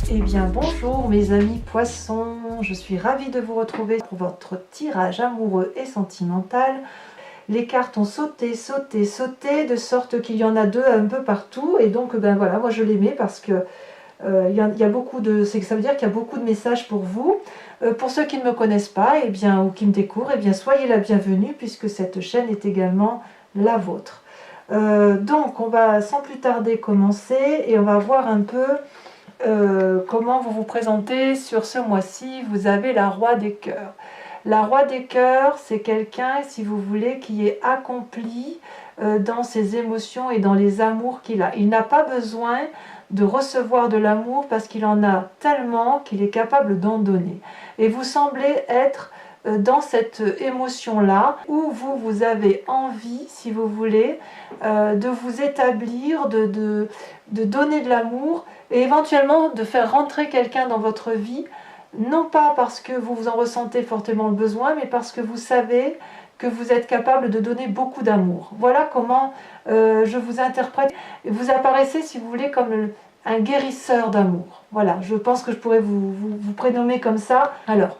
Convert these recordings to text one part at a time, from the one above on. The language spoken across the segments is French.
Eh bien bonjour mes amis poissons, je suis ravie de vous retrouver pour votre tirage amoureux et sentimental. Les cartes ont sauté, sauté, sauté, de sorte qu'il y en a deux un peu partout, et donc ben voilà, moi je les mets parce que y a beaucoup de, ça veut dire qu'il y a beaucoup de messages pour vous. Pour ceux qui ne me connaissent pas, eh bien, ou qui me découvrent, eh bien, soyez la bienvenue puisque cette chaîne est également la vôtre. Donc on va sans plus tarder commencer et on va voir un peu comment vous vous présentez sur ce mois-ci. Vous avez la Roi des Cœurs. La Roi des Cœurs, c'est quelqu'un, si vous voulez, qui est accompli dans ses émotions et dans les amours qu'il a. Il n'a pas besoin de recevoir de l'amour parce qu'il en a tellement qu'il est capable d'en donner. Et vous semblez être dans cette émotion-là où vous avez envie, si vous voulez, de vous établir, de donner de l'amour et éventuellement de faire rentrer quelqu'un dans votre vie, non pas parce que vous vous en ressentez fortement le besoin, mais parce que vous savez que vous êtes capable de donner beaucoup d'amour. Voilà comment je vous interprète. Vous apparaissez, si vous voulez, comme un guérisseur d'amour. Voilà, je pense que je pourrais vous prénommer comme ça. Alors,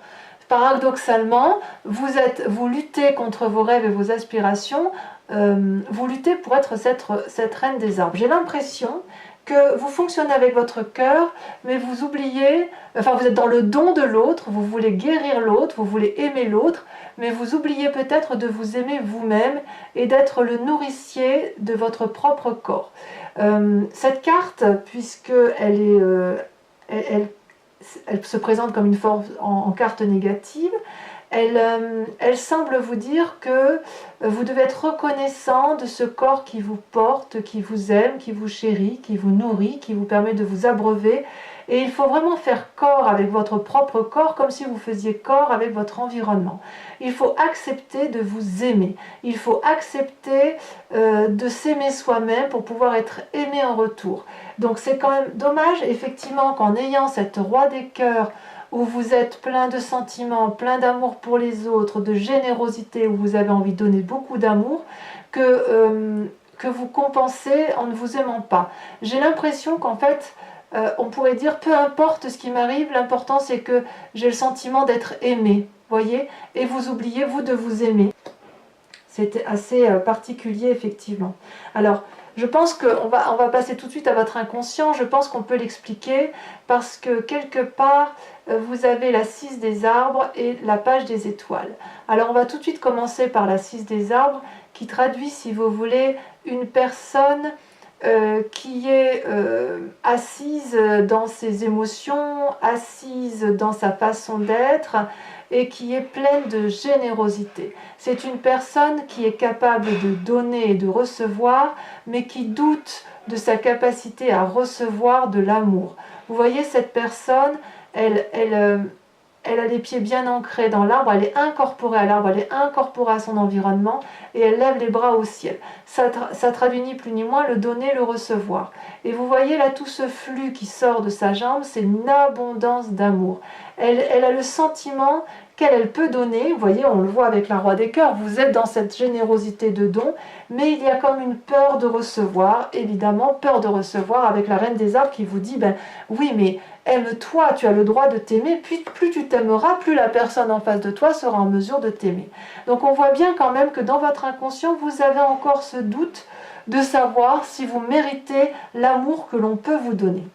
paradoxalement, vous luttez contre vos rêves et vos aspirations, vous luttez pour être cette reine des arbres. J'ai l'impression que vous fonctionnez avec votre cœur, mais vous oubliez, enfin vous êtes dans le don de l'autre, vous voulez guérir l'autre, vous voulez aimer l'autre, mais vous oubliez peut-être de vous aimer vous-même et d'être le nourricier de votre propre corps. Cette carte, puisqu'elle elle se présente comme une forme en carte négative, elle semble vous dire que vous devez être reconnaissant de ce corps qui vous porte, qui vous aime, qui vous chérit, qui vous nourrit, qui vous permet de vous abreuver. Et il faut vraiment faire corps avec votre propre corps comme si vous faisiez corps avec votre environnement. Il faut accepter de vous aimer. Il faut accepter de s'aimer soi-même pour pouvoir être aimé en retour. Donc c'est quand même dommage effectivement qu'en ayant cette Roi des Cœurs où vous êtes plein de sentiments, plein d'amour pour les autres, de générosité, où vous avez envie de donner beaucoup d'amour, que vous compensez en ne vous aimant pas. J'ai l'impression qu'en fait, on pourrait dire, peu importe ce qui m'arrive, l'important c'est que j'ai le sentiment d'être aimé, voyez, et vous oubliez, vous, de vous aimer. C'était assez particulier, effectivement. Alors, je pense qu'on va passer tout de suite à votre inconscient. Je pense qu'on peut l'expliquer parce que quelque part, vous avez la 6 des arbres et la page des étoiles. Alors, on va tout de suite commencer par la 6 des arbres qui traduit, si vous voulez, une personne qui est assise dans ses émotions, assise dans sa façon d'être et qui est pleine de générosité. C'est une personne qui est capable de donner et de recevoir, mais qui doute de sa capacité à recevoir de l'amour. Vous voyez, cette personne, elle a les pieds bien ancrés dans l'arbre, elle est incorporée à l'arbre, elle est incorporée à son environnement et elle lève les bras au ciel. Ça traduit ni plus ni moins le donner, le recevoir. Et vous voyez là tout ce flux qui sort de sa jambe, c'est une abondance d'amour. Elle a le sentiment qu'elle peut donner, vous voyez, on le voit avec la Roi des Cœurs, vous êtes dans cette générosité de don, mais il y a comme une peur de recevoir, évidemment, peur de recevoir avec la Reine des Arbres qui vous dit, ben oui, mais aime-toi, tu as le droit de t'aimer, puis plus tu t'aimeras, plus la personne en face de toi sera en mesure de t'aimer. Donc on voit bien quand même que dans votre inconscient, vous avez encore ce doute de savoir si vous méritez l'amour que l'on peut vous donner.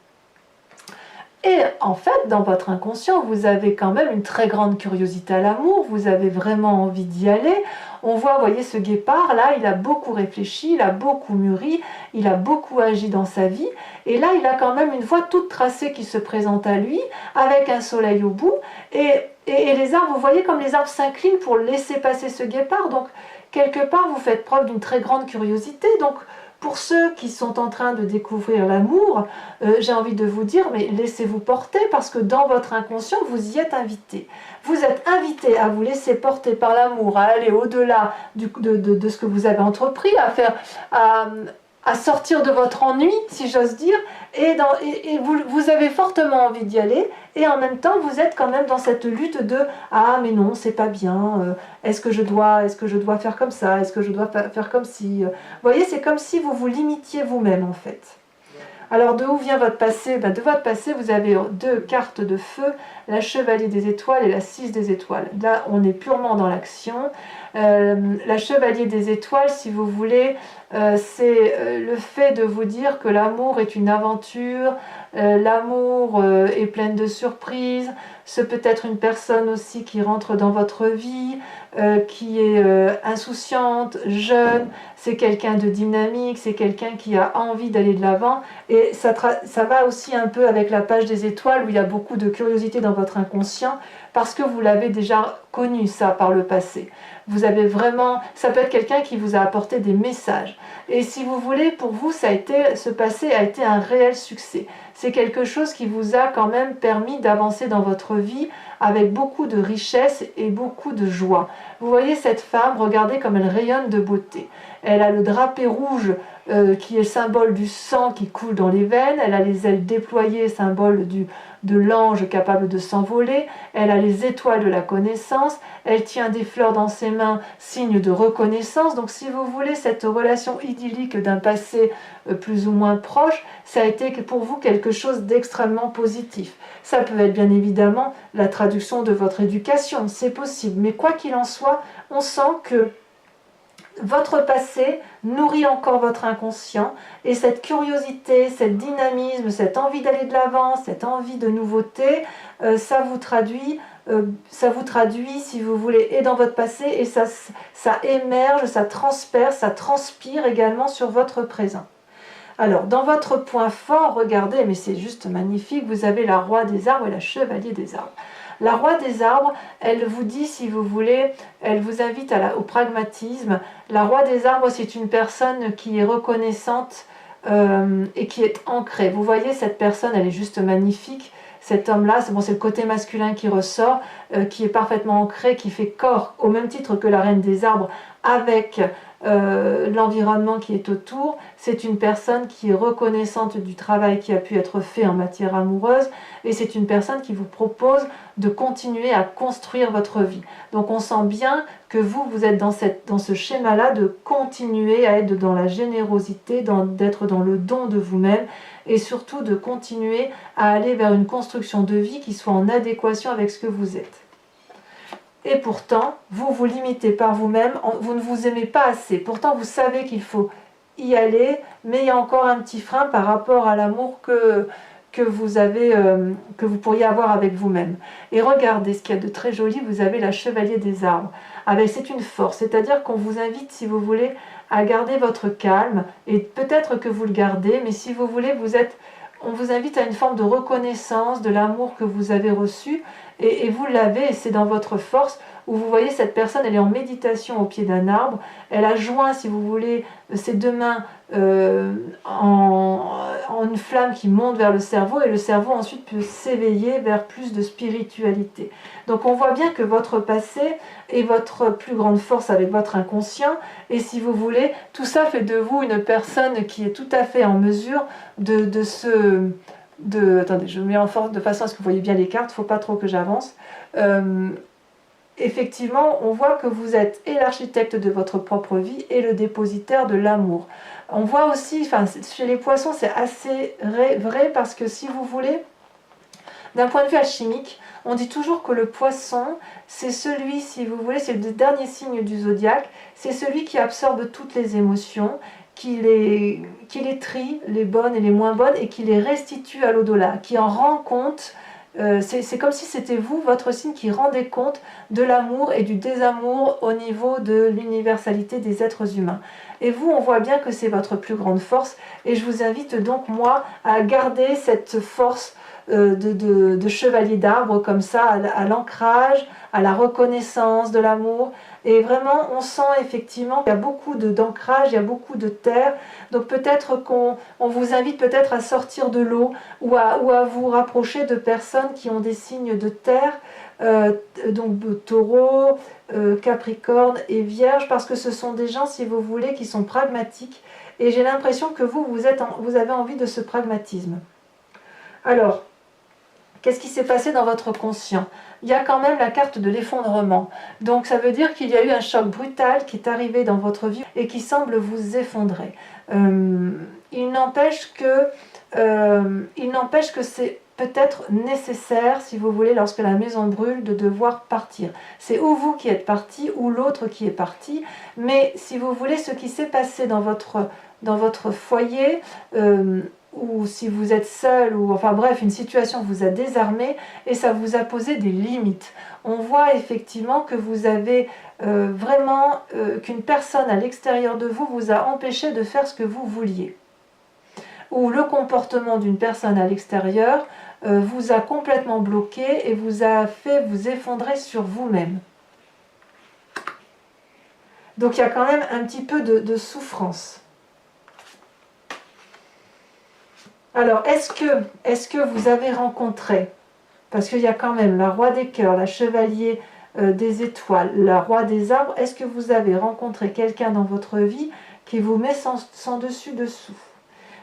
Et en fait, dans votre inconscient, vous avez quand même une très grande curiosité à l'amour, vous avez vraiment envie d'y aller. On voit, vous voyez, ce guépard, là, il a beaucoup réfléchi, il a beaucoup mûri, il a beaucoup agi dans sa vie. Et là, il a quand même une voie toute tracée qui se présente à lui, avec un soleil au bout. Et les arbres, vous voyez comme les arbres s'inclinent pour laisser passer ce guépard. Donc, quelque part, vous faites preuve d'une très grande curiosité. Donc, pour ceux qui sont en train de découvrir l'amour, j'ai envie de vous dire, mais laissez-vous porter parce que dans votre inconscient, vous y êtes invité. Vous êtes invité à vous laisser porter par l'amour, à aller au-delà de ce que vous avez entrepris, à sortir de votre ennui, si j'ose dire, et vous avez fortement envie d'y aller, et en même temps, vous êtes quand même dans cette lutte de « Ah, mais non, c'est pas bien, est-ce que je dois faire comme ça, est-ce que je dois faire comme si… » Vous voyez, c'est comme si vous vous limitiez vous-même, en fait. Alors de où vient votre passé? De votre passé, vous avez 2 cartes de feu, la chevalier des étoiles et la 6 des étoiles. Là, on est purement dans l'action. La chevalier des étoiles, si vous voulez, c'est le fait de vous dire que l'amour est une aventure, l'amour est plein de surprises. C'est peut-être une personne aussi qui rentre dans votre vie, qui est insouciante, jeune, c'est quelqu'un de dynamique, c'est quelqu'un qui a envie d'aller de l'avant. Et ça va aussi un peu avec la page des étoiles où il y a beaucoup de curiosité dans votre inconscient parce que vous l'avez déjà connu ça par le passé. Vous avez vraiment, ça peut être quelqu'un qui vous a apporté des messages. Et si vous voulez, pour vous, ce passé a été un réel succès. C'est quelque chose qui vous a quand même permis d'avancer dans votre vie avec beaucoup de richesse et beaucoup de joie. Vous voyez cette femme, regardez comme elle rayonne de beauté. Elle a le drapé rouge qui est symbole du sang qui coule dans les veines. Elle a les ailes déployées, symbole de l'ange capable de s'envoler. Elle a les étoiles de la connaissance. Elle tient des fleurs dans ses mains, signe de reconnaissance. Donc si vous voulez, cette relation idyllique d'un passé plus ou moins proche, ça a été pour vous quelque chose d'extrêmement positif. Ça peut être bien évidemment la traduction de votre éducation, c'est possible. Mais quoi qu'il en soit, on sent que votre passé nourrit encore votre inconscient et cette curiosité, cette dynamisme, cette envie d'aller de l'avant, cette envie de nouveauté, ça vous traduit, si vous voulez, et dans votre passé et ça émerge, ça transperce, ça transpire également sur votre présent. Alors, dans votre point fort, regardez, mais c'est juste magnifique, vous avez la roi des arbres et la chevalier des arbres. La roi des arbres, elle vous dit, si vous voulez, elle vous invite au pragmatisme. La roi des arbres, c'est une personne qui est reconnaissante et qui est ancrée. Vous voyez, cette personne, elle est juste magnifique. Cet homme-là, c'est le côté masculin qui ressort, qui est parfaitement ancré, qui fait corps, au même titre que la reine des arbres, avec l'environnement qui est autour. C'est une personne qui est reconnaissante du travail qui a pu être fait en matière amoureuse et c'est une personne qui vous propose de continuer à construire votre vie. Donc on sent bien que vous êtes dans ce schéma-là de continuer à être dans la générosité, d'être dans le don de vous-même et surtout de continuer à aller vers une construction de vie qui soit en adéquation avec ce que vous êtes. Et pourtant, vous vous limitez par vous-même, vous ne vous aimez pas assez. Pourtant, vous savez qu'il faut y aller, mais il y a encore un petit frein par rapport à l'amour que vous pourriez avoir avec vous-même. Et regardez ce qu'il y a de très joli, vous avez la chevalier des arbres. C'est une force, c'est-à-dire qu'on vous invite, si vous voulez, à garder votre calme, et peut-être que vous le gardez, mais si vous voulez, on vous invite à une forme de reconnaissance de l'amour que vous avez reçu, et vous l'avez, et c'est dans votre force, où vous voyez cette personne, elle est en méditation au pied d'un arbre, elle a joint, si vous voulez, ses 2 mains en une flamme qui monte vers le cerveau, et le cerveau ensuite peut s'éveiller vers plus de spiritualité. Donc on voit bien que votre passé est votre plus grande force avec votre inconscient, et si vous voulez, tout ça fait de vous une personne qui est tout à fait en mesure attendez, je mets en forme de façon à ce que vous voyez bien les cartes, il ne faut pas trop que j'avance. Effectivement, on voit que vous êtes et l'architecte de votre propre vie et le dépositaire de l'amour. On voit aussi, chez les poissons, c'est assez vrai parce que si vous voulez, d'un point de vue alchimique, on dit toujours que le poisson, c'est celui, si vous voulez, c'est le dernier signe du zodiaque, c'est celui qui absorbe toutes les émotions, qui les trie, les bonnes et les moins bonnes, et qui les restitue à l'au-delà, qui en rend compte. C'est comme si c'était vous, votre signe, qui rendait compte de l'amour et du désamour au niveau de l'universalité des êtres humains. Et vous, on voit bien que c'est votre plus grande force, et je vous invite donc, moi, à garder cette force de chevalier d'arbre comme ça, à l'ancrage, à la reconnaissance de l'amour. Et vraiment, on sent effectivement qu'il y a beaucoup d'ancrage, il y a beaucoup de terre. Donc peut-être qu'on vous invite peut-être à sortir de l'eau ou à vous rapprocher de personnes qui ont des signes de terre, donc Taureau, Capricorne et Vierge, parce que ce sont des gens, si vous voulez, qui sont pragmatiques. Et j'ai l'impression que vous avez envie de ce pragmatisme. Alors, qu'est-ce qui s'est passé dans votre conscient? Il y a quand même la carte de l'effondrement. Donc ça veut dire qu'il y a eu un choc brutal qui est arrivé dans votre vie et qui semble vous effondrer. il n'empêche que c'est peut-être nécessaire, si vous voulez, lorsque la maison brûle, de devoir partir. C'est ou vous qui êtes parti, ou l'autre qui est parti, mais si vous voulez, ce qui s'est passé dans votre foyer, ou si vous êtes seul, ou enfin bref, une situation vous a désarmé et ça vous a posé des limites. On voit effectivement que vous avez vraiment, qu'une personne à l'extérieur de vous a empêché de faire ce que vous vouliez. Ou le comportement d'une personne à l'extérieur vous a complètement bloqué et vous a fait vous effondrer sur vous-même. Donc il y a quand même un petit peu de souffrance. Alors, est-ce que vous avez rencontré, parce qu'il y a quand même la roi des cœurs, la chevalier des étoiles, la roi des arbres, est-ce que vous avez rencontré quelqu'un dans votre vie qui vous met sans dessus-dessous?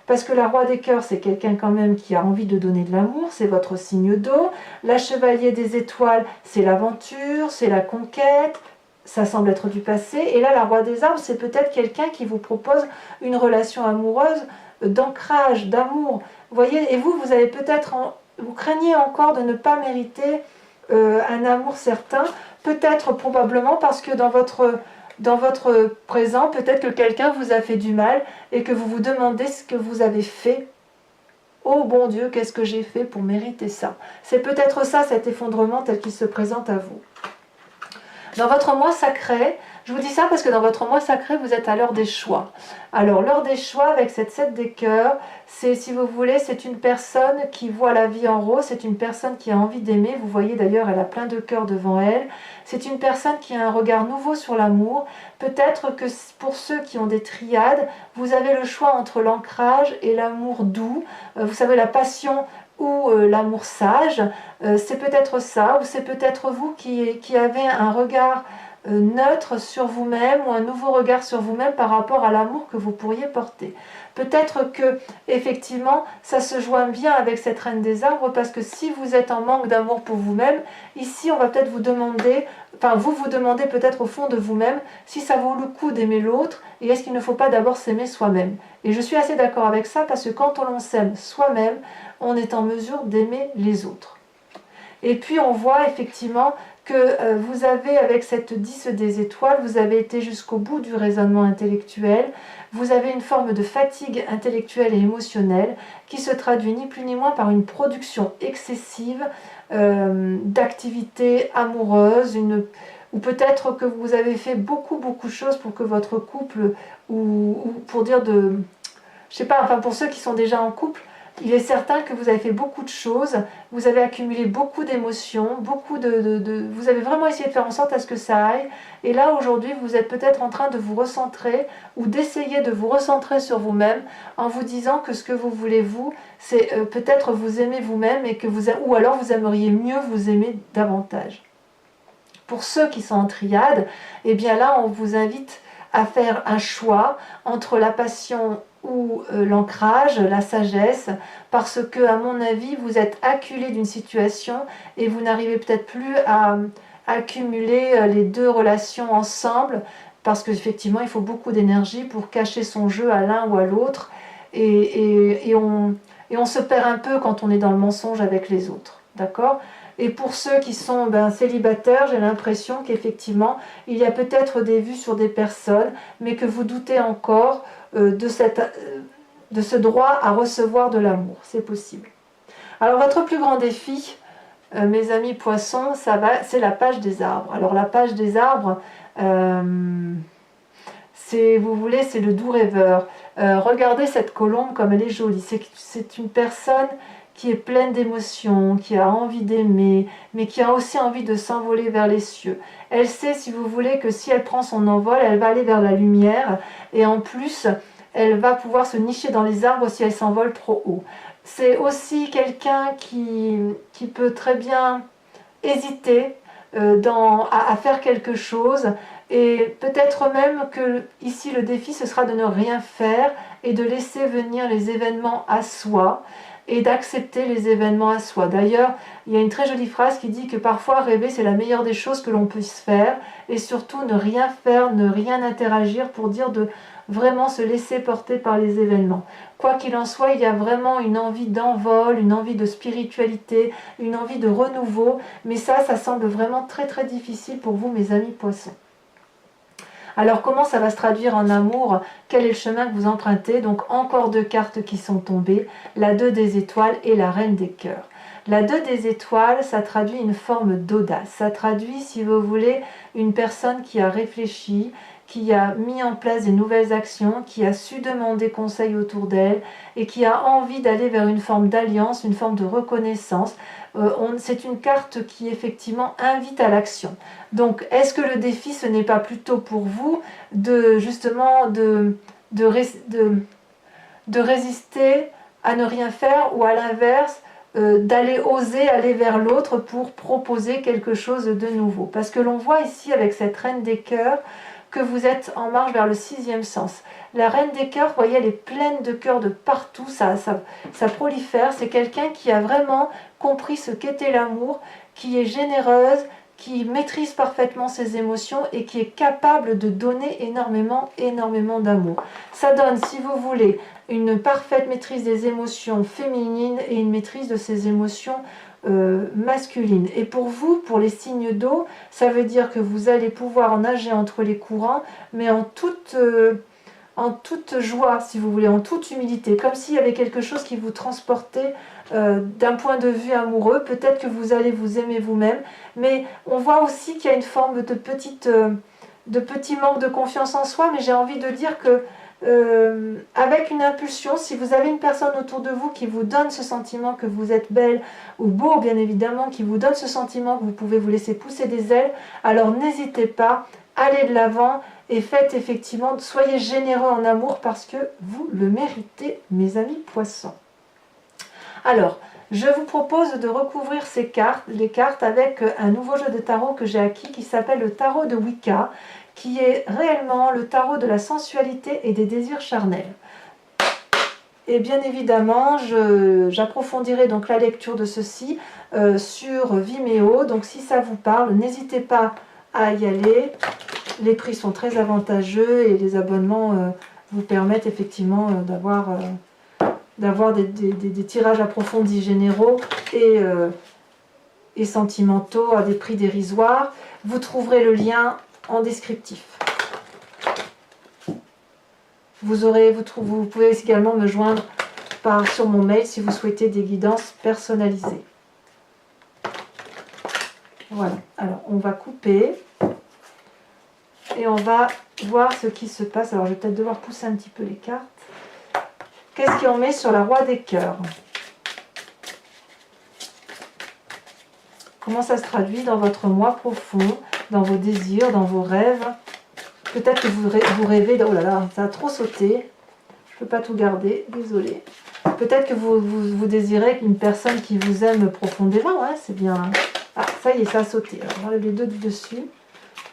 Parce que la roi des cœurs, c'est quelqu'un quand même qui a envie de donner de l'amour, c'est votre signe d'eau. La chevalier des étoiles, c'est l'aventure, c'est la conquête, ça semble être du passé. Et là, la roi des arbres, c'est peut-être quelqu'un qui vous propose une relation amoureuse, d'ancrage, d'amour. Vous voyez, et vous avez peut-être, vous craignez encore de ne pas mériter un amour certain, peut-être probablement parce que dans votre présent, peut-être que quelqu'un vous a fait du mal et que vous vous demandez ce que vous avez fait. Oh bon Dieu, qu'est-ce que j'ai fait pour mériter ça? C'est peut-être ça, cet effondrement tel qu'il se présente à vous. Dans votre moi sacré, je vous dis ça parce que dans votre moi sacré, vous êtes à l'heure des choix. Alors, l'heure des choix, avec cette 7 des cœurs, c'est, si vous voulez, c'est une personne qui voit la vie en rose, c'est une personne qui a envie d'aimer. Vous voyez d'ailleurs, elle a plein de cœurs devant elle. C'est une personne qui a un regard nouveau sur l'amour. Peut-être que pour ceux qui ont des triades, vous avez le choix entre l'ancrage et l'amour doux. Vous savez, la passion ou l'amour sage, c'est peut-être ça, ou c'est peut-être vous qui avez un regard neutre sur vous-même ou un nouveau regard sur vous-même par rapport à l'amour que vous pourriez porter. Peut-être que effectivement ça se joint bien avec cette reine des arbres, parce que si vous êtes en manque d'amour pour vous-même, ici on va peut-être vous demander, enfin vous demandez peut-être au fond de vous-même si ça vaut le coup d'aimer l'autre, et est-ce qu'il ne faut pas d'abord s'aimer soi-même. Et je suis assez d'accord avec ça, parce que quand on s'aime soi-même, on est en mesure d'aimer les autres. Et puis on voit effectivement que vous avez, avec cette 10 des étoiles, vous avez été jusqu'au bout du raisonnement intellectuel, vous avez une forme de fatigue intellectuelle et émotionnelle qui se traduit ni plus ni moins par une production excessive d'activités amoureuses, ou peut-être que vous avez fait beaucoup de choses pour que votre couple, ou pour dire je sais pas, enfin pour ceux qui sont déjà en couple, il est certain que vous avez fait beaucoup de choses, vous avez accumulé beaucoup d'émotions, vous avez vraiment essayé de faire en sorte à ce que ça aille. Et là, aujourd'hui, vous êtes peut-être en train de vous recentrer, ou d'essayer de vous recentrer sur vous-même, en vous disant que ce que vous voulez, vous, c'est peut-être vous aimer vous-même, ou alors vous aimeriez mieux vous aimer davantage. Pour ceux qui sont en triade, eh bien là, on vous invite à faire un choix entre la passion ou l'ancrage, la sagesse, parce que, à mon avis, vous êtes acculé d'une situation et vous n'arrivez peut-être plus à accumuler les deux relations ensemble, parce qu'effectivement, il faut beaucoup d'énergie pour cacher son jeu à l'un ou à l'autre, et on se perd un peu quand on est dans le mensonge avec les autres, d'accord ? Et pour ceux qui sont célibataires, j'ai l'impression qu'effectivement, il y a peut-être des vues sur des personnes, mais que vous doutez encore de ce droit à recevoir de l'amour. C'est possible. Alors, votre plus grand défi, mes amis poissons, c'est la page des arbres. Alors, la page des arbres, c'est le doux rêveur. Regardez cette colombe comme elle est jolie. C'est une personne qui est pleine d'émotions, qui a envie d'aimer, mais qui a aussi envie de s'envoler vers les cieux. Elle sait, si vous voulez, que si elle prend son envol, elle va aller vers la lumière, et en plus, elle va pouvoir se nicher dans les arbres si elle s'envole trop haut. C'est aussi quelqu'un qui peut très bien hésiter à faire quelque chose, et peut-être même que ici le défi ce sera de ne rien faire et de laisser venir les événements à soi, et d'accepter les événements à soi. D'ailleurs, il y a une très jolie phrase qui dit que parfois rêver c'est la meilleure des choses que l'on puisse faire, et surtout ne rien faire, ne rien interagir pour dire vraiment se laisser porter par les événements. Quoi qu'il en soit, il y a vraiment une envie d'envol, une envie de spiritualité, une envie de renouveau, mais ça semble vraiment très très difficile pour vous, mes amis poissons. Alors comment ça va se traduire en amour? Quel est le chemin que vous empruntez? Donc encore 2 cartes qui sont tombées, la 2 des étoiles et la reine des cœurs. La 2 des étoiles, ça traduit une forme d'audace, ça traduit, si vous voulez, une personne qui a réfléchi, qui a mis en place des nouvelles actions, qui a su demander conseil autour d'elle et qui a envie d'aller vers une forme d'alliance, une forme de reconnaissance. C'est une carte qui effectivement invite à l'action. Donc est-ce que le défi, ce n'est pas plutôt pour vous de justement de résister à ne rien faire, ou à l'inverse d'aller oser aller vers l'autre pour proposer quelque chose de nouveau? Parce que l'on voit ici avec cette reine des cœurs que vous êtes en marche vers le 6e sens. La reine des cœurs, vous voyez, elle est pleine de cœurs de partout, ça prolifère. C'est quelqu'un qui a vraiment compris ce qu'était l'amour, qui est généreuse, qui maîtrise parfaitement ses émotions et qui est capable de donner énormément d'amour. Ça donne, si vous voulez, une parfaite maîtrise des émotions féminines et une maîtrise de ses émotions masculine. Et pour vous, pour les signes d'eau, ça veut dire que vous allez pouvoir nager entre les courants, mais en toute joie, si vous voulez, en toute humilité, comme s'il y avait quelque chose qui vous transportait d'un point de vue amoureux. Peut-être que vous allez vous aimer vous-même, mais on voit aussi qu'il y a une forme de petit manque de confiance en soi, mais j'ai envie de dire que avec une impulsion, si vous avez une personne autour de vous qui vous donne ce sentiment que vous êtes belle ou beau, bien évidemment, qui vous donne ce sentiment que vous pouvez vous laisser pousser des ailes, alors n'hésitez pas, allez de l'avant et faites effectivement, soyez généreux en amour parce que vous le méritez, mes amis poissons. Alors, je vous propose de recouvrir les cartes avec un nouveau jeu de tarot que j'ai acquis qui s'appelle le tarot de Wicca, qui est réellement le tarot de la sensualité et des désirs charnels. Et bien évidemment, j'approfondirai donc la lecture de ceci sur Vimeo. Donc si ça vous parle, n'hésitez pas à y aller. Les prix sont très avantageux et les abonnements vous permettent effectivement d'avoir des tirages approfondis, généraux et sentimentaux à des prix dérisoires. Vous trouverez le lien en descriptif. Vous pouvez également me joindre sur mon mail si vous souhaitez des guidances personnalisées. Voilà, alors on va couper et on va voir ce qui se passe. Alors je vais peut-être devoir pousser un petit peu les cartes. Qu'est-ce qu'on met sur la Roi des cœurs? Comment ça se traduit dans votre moi profond, dans vos désirs, dans vos rêves? Peut-être que vous rêvez... Oh là là, ça a trop sauté. Je ne peux pas tout garder, désolée. Peut-être que vous désirez une personne qui vous aime profondément. Ouais, c'est bien. Ah, ça y est, ça a sauté. Alors, j'enlève les deux du dessus.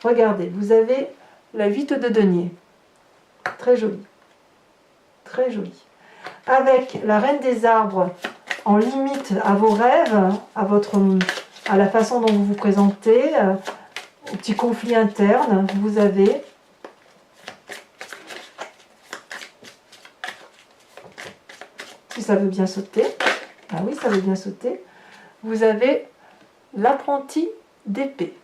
Regardez, vous avez la 8 de denier. Très jolie. Très jolie. Avec la reine des arbres en limite à vos rêves, à la façon dont vous vous présentez, au petit conflit interne, vous avez si ça veut bien sauter, ah oui, ça veut bien sauter, vous avez l'apprenti d'épée.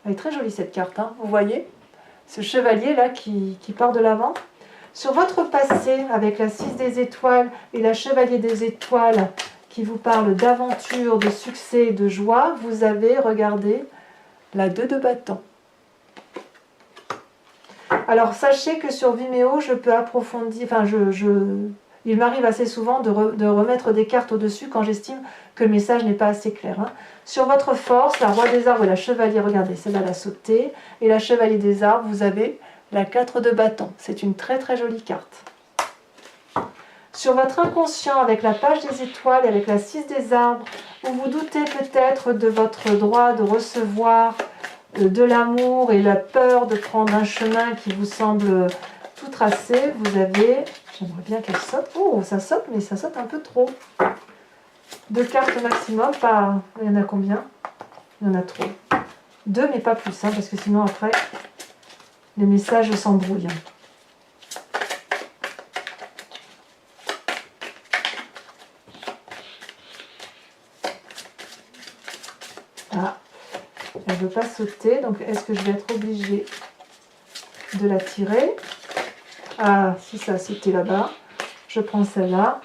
Elle est très jolie cette carte, hein, vous voyez ce chevalier là qui part de l'avant. Sur votre passé, avec la 6 des étoiles et la chevalier des étoiles qui vous parle d'aventure, de succès, de joie, vous avez, regardez, la 2 de bâton. Alors sachez que sur Vimeo, je peux approfondir, enfin il m'arrive assez souvent de remettre des cartes au-dessus quand j'estime que le message n'est pas assez clair. Hein. Sur votre force, la Roi des arbres et la chevalier, regardez, celle-là l'a sauté, et la chevalier des arbres, vous avez la 4 de bâton. C'est une très très jolie carte. Sur votre inconscient, avec la page des étoiles et avec la 6 des arbres, vous vous doutez peut-être de votre droit de recevoir de l'amour et la peur de prendre un chemin qui vous semble tout tracé. Vous avez, j'aimerais bien qu'elle saute. Oh, ça saute, mais ça saute un peu trop. 2 cartes maximum, pas, il y en a combien? Il y en a trop. 2, mais pas plus, hein, parce que sinon après, les messages s'embrouillent. Ah, elle ne veut pas sauter, donc est-ce que je vais être obligée de la tirer? Ah, si ça a sauté là-bas, je prends celle-là.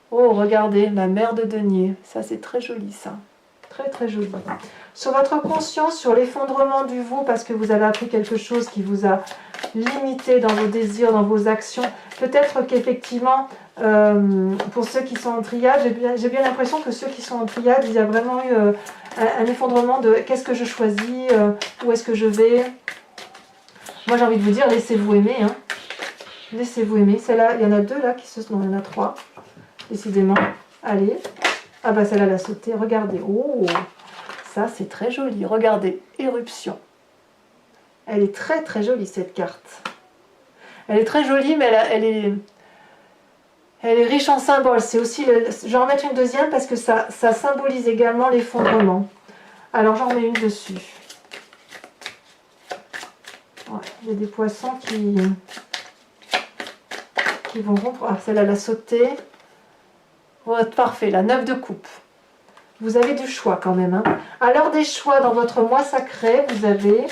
Oh, regardez, la mère de denier. Ça, c'est très joli, ça. Très, très joli. Sur votre conscience, sur l'effondrement du vous, parce que vous avez appris quelque chose qui vous a limité dans vos désirs, dans vos actions. Peut-être qu'effectivement, pour ceux qui sont en triade, j'ai bien l'impression que ceux qui sont en triade, il y a vraiment eu un effondrement de qu'est-ce que je choisis, où est-ce que je vais. Moi, j'ai envie de vous dire, laissez-vous aimer. Hein. Laissez-vous aimer. Celle-là, il y en a deux là qui se... Non, il y en a trois. Décidément. Allez. Ah bah celle-là, elle a sauté. Regardez. Oh, ça, c'est très joli. Regardez. Éruption. Elle est très très jolie, cette carte. Elle est très jolie, mais elle est riche en symboles. C'est aussi je vais en mettre une deuxième parce que ça symbolise également l'effondrement. Alors, j'en mets une dessus. Ouais, il y a des poissons qui vont rompre. Ah, celle-là, elle a sauté. Ouais, parfait, la 9 de coupe. Vous avez du choix quand même. Hein. Alors, des choix dans votre mois sacré, vous avez...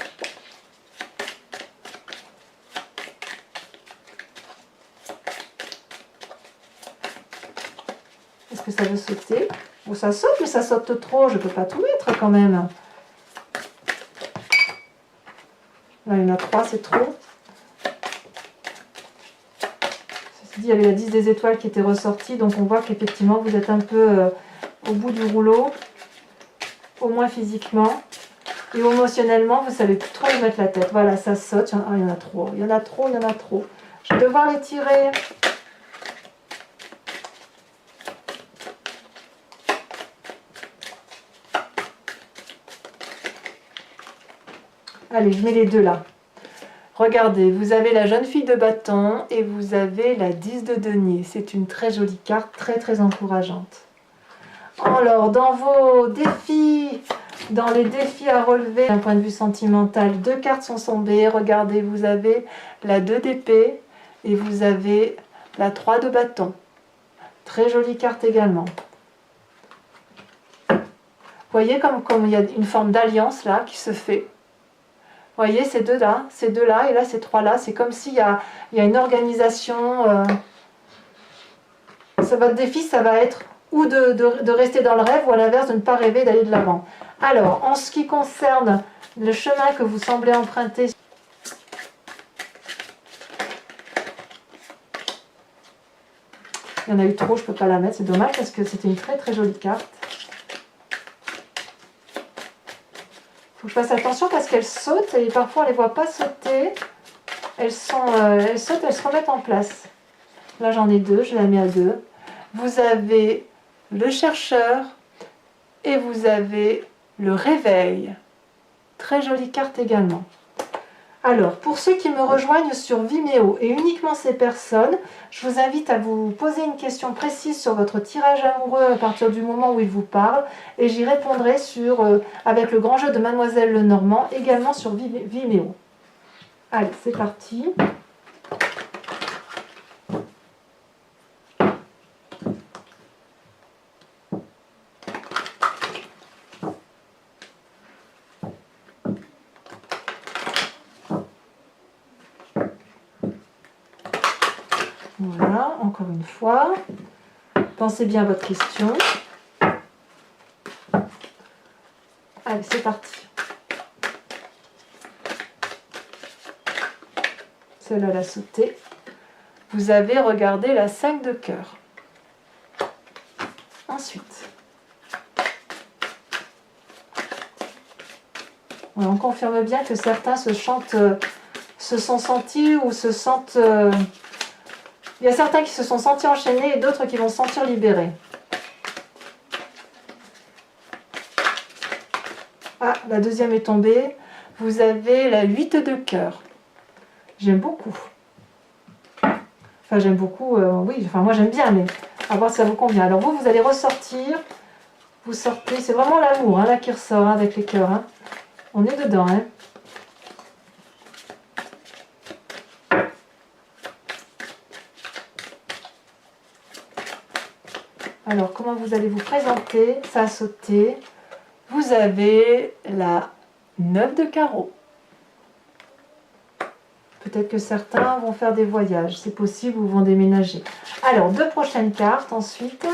Est-ce que ça veut sauter? Bon, ça saute, mais ça saute trop. Je ne peux pas tout mettre quand même. Là, il y en a 3, c'est trop. Ceci dit, il y avait la 10 des étoiles qui était ressortie. Donc, on voit qu'effectivement, vous êtes un peu au bout du rouleau. Au moins physiquement. Et émotionnellement, vous ne savez plus trop où mettre la tête. Voilà, ça saute. Ah, il y en a trop. Il y en a trop, il y en a trop. Je vais devoir les tirer. Allez, je mets les deux là. Regardez, vous avez la jeune fille de bâton et vous avez la 10 de denier. C'est une très jolie carte, très très encourageante. Alors, dans vos défis, dans les défis à relever d'un point de vue sentimental, 2 cartes sont tombées. Regardez, vous avez la 2 d'épée et vous avez la 3 de bâton. Très jolie carte également. Vous voyez comme il y a une forme d'alliance là qui se fait. Vous voyez, ces deux-là, et là, ces trois-là, c'est comme s'il y a une organisation. Votre défi, ça va être ou de rester dans le rêve, ou à l'inverse, de ne pas rêver, d'aller de l'avant. Alors, en ce qui concerne le chemin que vous semblez emprunter, il y en a eu trop, je ne peux pas la mettre, c'est dommage, parce que c'était une très très jolie carte. Faut que je fasse attention parce qu'elles sautent et parfois on ne les voit pas sauter. Elles sautent, elles se remettent en place. Là j'en ai 2, je la mets à 2. Vous avez le chercheur et vous avez le réveil. Très jolie carte également. Alors, pour ceux qui me rejoignent sur Vimeo et uniquement ces personnes, je vous invite à vous poser une question précise sur votre tirage amoureux à partir du moment où il vous parle et j'y répondrai avec le grand jeu de Mademoiselle Lenormand également sur Vimeo. Allez, c'est parti. Voilà, encore une fois. Pensez bien à votre question. Allez, c'est parti. Celle-là, elle a sauté. Vous avez regardé la 5 de cœur. Ensuite. Ouais, on confirme bien que certains se sont sentis ou se sentent... Il y a certains qui se sont sentis enchaînés et d'autres qui vont se sentir libérés. Ah, la deuxième est tombée. Vous avez la 8 de cœur. J'aime beaucoup. Enfin, j'aime beaucoup, oui, enfin moi j'aime bien, mais à voir si ça vous convient. Alors vous allez ressortir. Vous sortez, c'est vraiment l'amour hein, là qui ressort hein, avec les cœurs. Hein. On est dedans. Hein. Alors, comment vous allez vous présenter? Ça a sauté. Vous avez la 9 de carreau. Peut-être que certains vont faire des voyages, c'est possible, ou vont déménager. Alors, 2 prochaines cartes ensuite.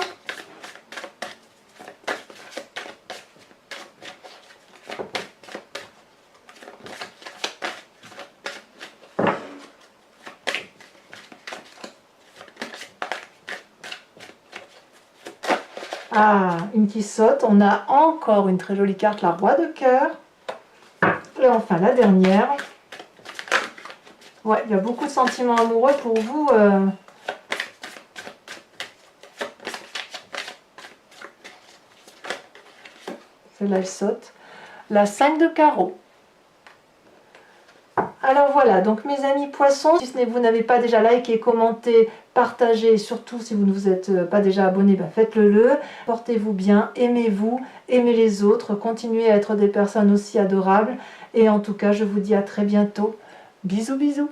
Ah, une qui saute. On a encore une très jolie carte, la roi de cœur. Et enfin, la dernière. Ouais, il y a beaucoup de sentiments amoureux pour vous. Celle-là, elle saute. La 5 de carreau. Alors voilà, donc mes amis poissons, si vous n'avez pas déjà liké, commenté, partagé, et surtout si vous ne vous êtes pas déjà abonné, faites-le. Portez-vous bien, aimez-vous, aimez les autres, continuez à être des personnes aussi adorables. Et en tout cas, je vous dis à très bientôt. Bisous, bisous.